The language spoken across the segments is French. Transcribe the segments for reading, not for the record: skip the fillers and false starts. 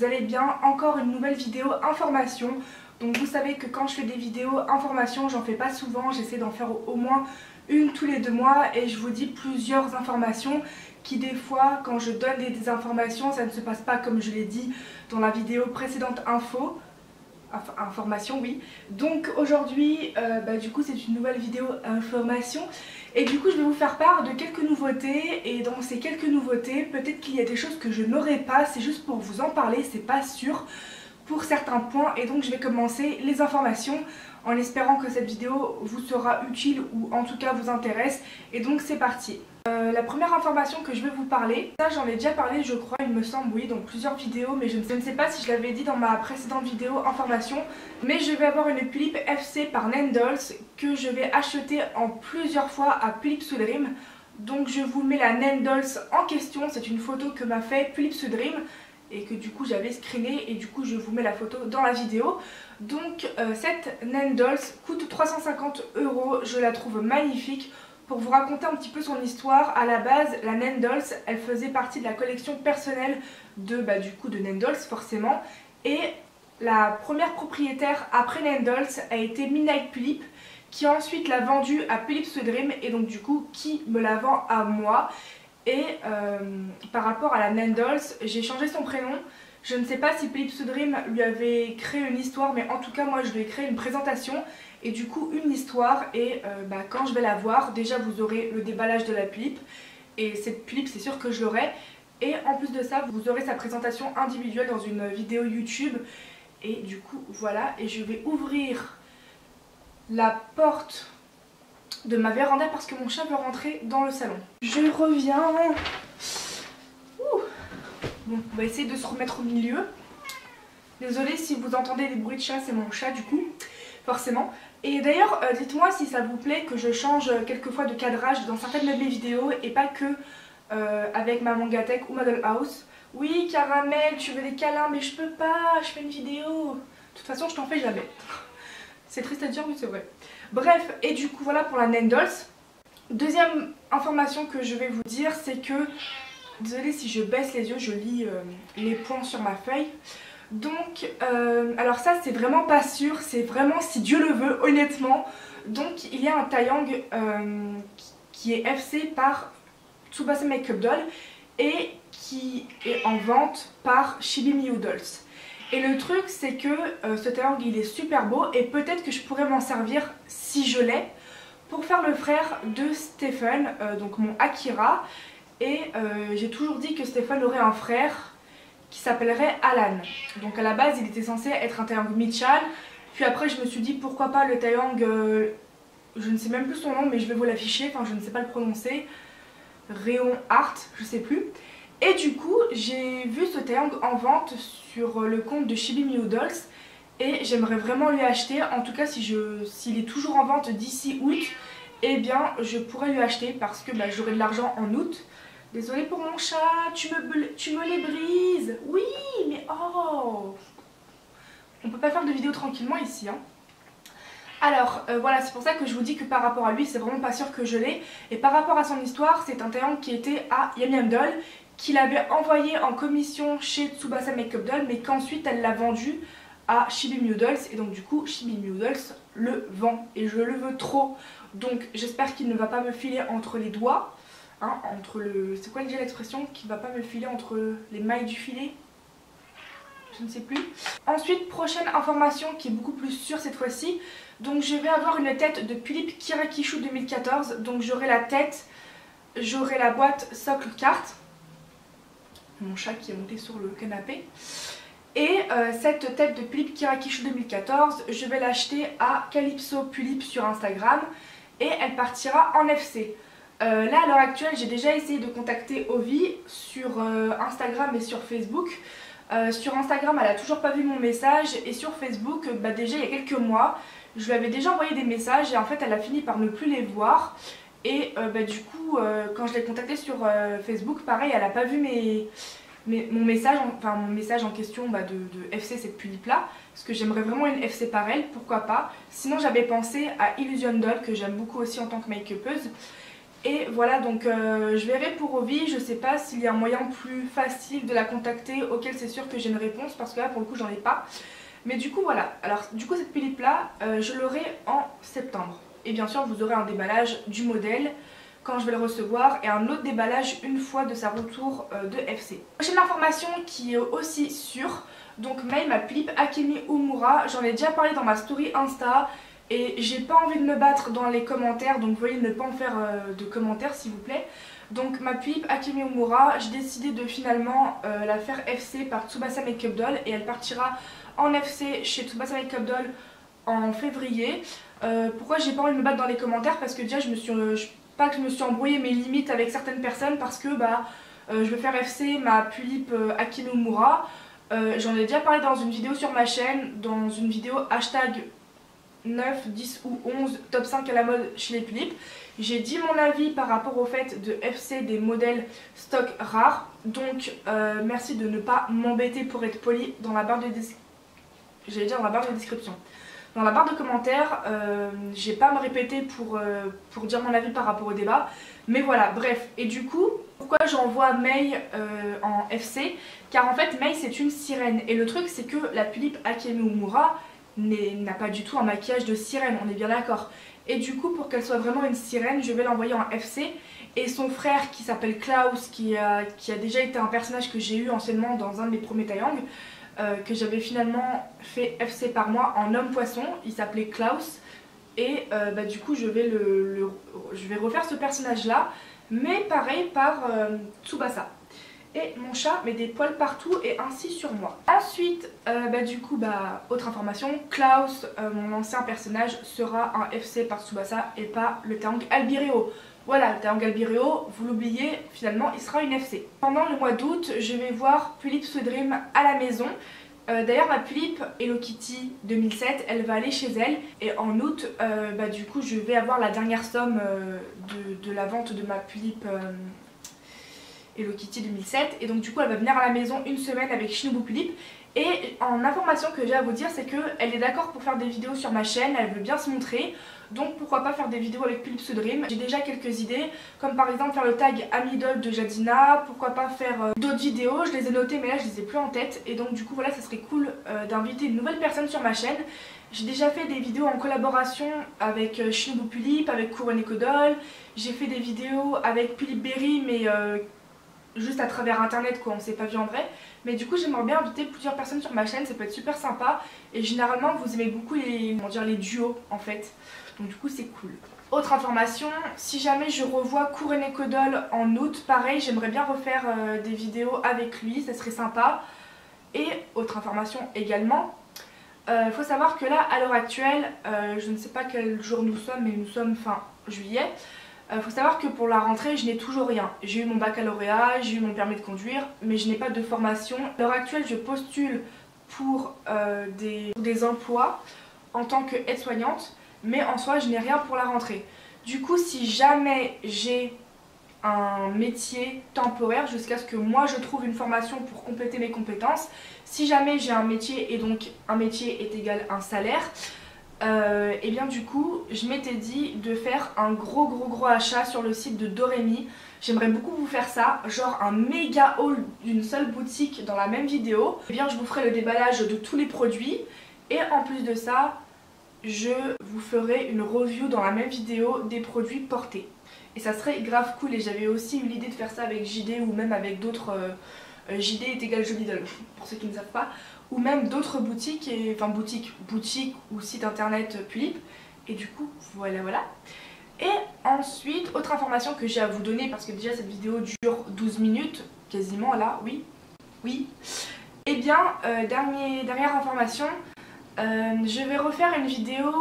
vous allez bien. Encore une nouvelle vidéo information. Donc vous savez que quand je fais des vidéos information, j'en fais pas souvent, j'essaie d'en faire au moins une tous les 2 mois et je vous dis plusieurs informations qui des fois quand je donne des informations ça ne se passe pas comme je l'ai dit dans la vidéo précédente information, oui. Donc aujourd'hui du coup c'est une nouvelle vidéo information et du coup je vais vous faire part de quelques nouveautés et dans ces quelques nouveautés peut-être qu'il y a des choses que je n'aurai pas, c'est juste pour vous en parler, c'est pas sûr pour certains points et donc je vais commencer les informations en espérant que cette vidéo vous sera utile ou en tout cas vous intéresse et donc c'est parti. La première information que je vais vous parler, ça j'en ai déjà parlé je crois il me semble, oui, dans plusieurs vidéos mais je ne sais pas si je l'avais dit dans ma précédente vidéo information, mais je vais avoir une Philips FC par Nendolls que je vais acheter en plusieurs fois à Philips Dream. Donc je vous mets la Nendolls en question, c'est une photo que m'a fait Philips Dream et que du coup j'avais screené et du coup je vous mets la photo dans la vidéo. Donc cette Nendolls coûte 350 €, je la trouve magnifique. Pour vous raconter un petit peu son histoire, à la base la Nendolls elle faisait partie de la collection personnelle de Nendolls forcément, et la première propriétaire après Nendolls a été Midnight Philips qui ensuite l'a vendue à Philips Dream et donc du coup qui me la vend à moi. Et par rapport à la Nendolls, j'ai changé son prénom. Je ne sais pas si Philips Dream lui avait créé une histoire, mais en tout cas moi je lui ai créé une présentation et du coup une histoire. Et quand je vais la voir, déjà vous aurez le déballage de la Philips et cette Philips c'est sûr que je l'aurai. Et en plus de ça vous aurez sa présentation individuelle dans une vidéo YouTube. Et du coup voilà, et je vais ouvrir la porte de ma véranda parce que mon chat veut rentrer dans le salon. Je reviens. Ouh. Bon, on va essayer de se remettre au milieu. Désolée si vous entendez des bruits de chat, c'est mon chat du coup, forcément. Et d'ailleurs, dites-moi si ça vous plaît que je change quelquefois de cadrage dans certaines de mes vidéos et pas que avec ma Mangatech ou ma Dollhouse. Oui, Caramel, tu veux des câlins, mais je peux pas, je fais une vidéo. De toute façon, je t'en fais jamais. C'est triste à dire, mais c'est vrai. Bref, et du coup voilà pour la Nendolls. Deuxième information que je vais vous dire, c'est que, désolée si je baisse les yeux, je lis les points sur ma feuille. Donc, alors ça c'est vraiment pas sûr, c'est vraiment si Dieu le veut, honnêtement. Donc il y a un Taeyang qui est FC par Tsubasa Makeup Doll et qui est en vente par Chibi Miyu Dolls. Et le truc c'est que ce Taeyang il est super beau et peut-être que je pourrais m'en servir si je l'ai pour faire le frère de Stephen, donc mon Akira. Et j'ai toujours dit que Stephen aurait un frère qui s'appellerait Alan. Donc à la base il était censé être un Taeyang Michan, puis après je me suis dit pourquoi pas le Taeyang, je ne sais même plus son nom mais je vais vous l'afficher, enfin je ne sais pas le prononcer, Réon Art, je sais plus. Et du coup j'ai vu ce Taeyang en vente sur le compte de Chibi Miyu Dolls et j'aimerais vraiment lui acheter. En tout cas s'il est toujours en vente d'ici août, eh bien je pourrais lui acheter parce que j'aurai de l'argent en août. Désolée pour mon chat, tu me les brises. Oui mais oh, on peut pas faire de vidéo tranquillement ici hein. Alors voilà, c'est pour ça que je vous dis que par rapport à lui c'est vraiment pas sûr que je l'ai. Et par rapport à son histoire, c'est un Taeyang qui était à Yam Yam Doll, qu'il avait envoyé en commission chez Tsubasa Makeup Doll mais qu'ensuite elle l'a vendu à Chibi Miyu Dolls et donc du coup Chibi Miyu Dolls le vend et je le veux trop. Donc j'espère qu'il ne va pas me filer entre les doigts, hein, entre le... c'est quoi déjà l'expression? Qu'il va pas me filer entre les mailles du filet? Je ne sais plus. Ensuite, prochaine information qui est beaucoup plus sûre cette fois-ci. Donc je vais avoir une tête de Philips Kirakishu 2014. Donc j'aurai la tête, j'aurai la boîte socle carte. Mon chat qui est monté sur le canapé. Et cette tête de Philips Kirakishu 2014, je vais l'acheter à Calypso Philips sur Instagram. Et elle partira en FC. Là à l'heure actuelle j'ai déjà essayé de contacter Ovi sur Instagram et sur Facebook. Sur Instagram elle a toujours pas vu mon message et sur Facebook déjà il y a quelques mois je lui avais déjà envoyé des messages et en fait elle a fini par ne plus les voir. Et du coup quand je l'ai contactée sur Facebook pareil elle a pas vu mon message en question de FC cette Philips là. Parce que j'aimerais vraiment une FC par elle, pourquoi pas. Sinon j'avais pensé à Illusion Doll que j'aime beaucoup aussi en tant que make-upeuse. Et voilà, donc je verrai pour Ovi, je sais pas s'il y a un moyen plus facile de la contacter auquel c'est sûr que j'ai une réponse parce que là pour le coup j'en ai pas. Mais du coup voilà, alors du coup cette Philippe là, je l'aurai en septembre. Et bien sûr vous aurez un déballage du modèle quand je vais le recevoir et un autre déballage une fois de sa retour de FC. Prochaine information qui est aussi sûre, donc Mei, ma Philippe Akemi Umura, j'en ai déjà parlé dans ma story Insta. Et j'ai pas envie de me battre dans les commentaires, donc veuillez ne pas en faire de commentaires s'il vous plaît. Donc ma Philippe Akemi Umura, j'ai décidé de finalement la faire FC par Tsubasa Makeup Doll et elle partira en FC chez Tsubasa Makeup Doll en février. Pourquoi j'ai pas envie de me battre dans les commentaires? Parce que déjà je me suis embrouillée mais limite avec certaines personnes parce que je vais faire FC ma Philippe Akemi Umura. J'en ai déjà parlé dans une vidéo sur ma chaîne, dans une vidéo hashtag 9, 10 ou 11 top 5 à la mode chez les Philippe. J'ai dit mon avis par rapport au fait de FC des modèles stock rares. Donc merci de ne pas m'embêter pour être poli dans la barre de description. Dans la barre de commentaires, j'ai pas à me répéter pour dire mon avis par rapport au débat. Mais voilà, bref. Et du coup, pourquoi j'envoie Mei en FC? Car en fait Mei c'est une sirène. Et le truc c'est que la Philippe Akemi Umura n'a pas du tout un maquillage de sirène, on est bien d'accord. Et du coup pour qu'elle soit vraiment une sirène, je vais l'envoyer en FC. Et son frère qui s'appelle Klaus, qui a déjà été un personnage que j'ai eu anciennement dans un de mes premiers Taeyang, que j'avais finalement fait FC par moi en homme poisson, il s'appelait Klaus. Et du coup je vais refaire ce personnage là, mais pareil par Tsubasa. Et mon chat met des poils partout et ainsi sur moi. Ensuite, autre information, Klaus, mon ancien personnage, sera un FC par Tsubasa et pas le Taeyang Albireo. Voilà, le Taeyang Albireo, vous l'oubliez, finalement il sera une FC. Pendant le mois d'août, je vais voir Philippe Sweetdream à la maison. D'ailleurs ma Philippe Hello Kitty 2007, elle va aller chez elle. Et en août, du coup je vais avoir la dernière somme de la vente de ma Philippe Hello Kitty 2007 et donc du coup elle va venir à la maison une semaine avec Shinobu Philippe. Et en information que j'ai à vous dire, c'est qu'elle est d'accord pour faire des vidéos sur ma chaîne, elle veut bien se montrer, donc pourquoi pas faire des vidéos avec Philippe Sweetdream. J'ai déjà quelques idées, comme par exemple faire le tag Amidol de Jadina, pourquoi pas faire d'autres vidéos, je les ai notées mais là je les ai plus en tête. Et donc du coup voilà, ça serait cool d'inviter une nouvelle personne sur ma chaîne. J'ai déjà fait des vidéos en collaboration avec Shinobu Philippe, avec Kuroneko Doll, j'ai fait des vidéos avec Philippe Berry mais juste à travers internet quoi, on s'est pas vu en vrai. Mais du coup j'aimerais bien inviter plusieurs personnes sur ma chaîne, ça peut être super sympa. Et généralement vous aimez beaucoup les duos en fait, donc du coup c'est cool. Autre information, si jamais je revois Kuroneko Doll en août, pareil j'aimerais bien refaire des vidéos avec lui, ça serait sympa. Et autre information également, faut savoir que là à l'heure actuelle, je ne sais pas quel jour nous sommes mais nous sommes fin juillet. Faut savoir que pour la rentrée je n'ai toujours rien. J'ai eu mon baccalauréat, j'ai eu mon permis de conduire, mais je n'ai pas de formation. À l'heure actuelle je postule pour des emplois en tant qu'aide-soignante, mais en soi je n'ai rien pour la rentrée. Du coup si jamais j'ai un métier temporaire jusqu'à ce que moi je trouve une formation pour compléter mes compétences, si jamais j'ai un métier et donc un métier est égal à un salaire, et bien du coup je m'étais dit de faire un gros achat sur le site de Doremi. J'aimerais beaucoup vous faire ça, genre un méga haul d'une seule boutique dans la même vidéo. Et bien je vous ferai le déballage de tous les produits et en plus de ça je vous ferai une review dans la même vidéo des produits portés. Et ça serait grave cool. Et j'avais aussi eu l'idée de faire ça avec JD ou même avec d'autres JD est égal Jolie Doll pour ceux qui ne savent pas, ou même d'autres boutiques, boutiques ou sites internet Philippe. Et du coup voilà. Et ensuite autre information que j'ai à vous donner, parce que déjà cette vidéo dure 12 minutes quasiment là, oui. Et bien dernière information, je vais refaire une vidéo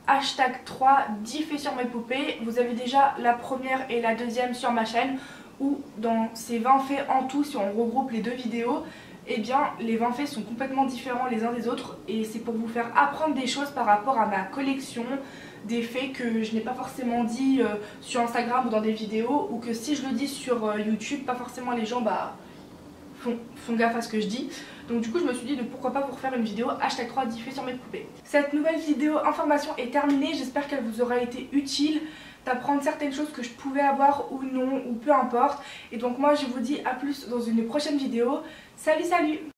hashtag 3 10 faits sur mes poupées. Vous avez déjà la première et la deuxième sur ma chaîne, où dans ces 20 faits en tout, si on regroupe les deux vidéos, eh bien les 20 faits sont complètement différents les uns des autres. Et c'est pour vous faire apprendre des choses par rapport à ma collection, des faits que je n'ai pas forcément dit sur Instagram ou dans des vidéos, ou que si je le dis sur YouTube, pas forcément les gens font gaffe à ce que je dis. Donc du coup je me suis dit de pourquoi pas vous refaire une vidéo hashtag 3 diffusée sur mes poupées. Cette nouvelle vidéo information est terminée, j'espère qu'elle vous aura été utile d'apprendre certaines choses que je pouvais avoir ou non, ou peu importe. Et donc moi je vous dis à plus dans une prochaine vidéo. Salut salut!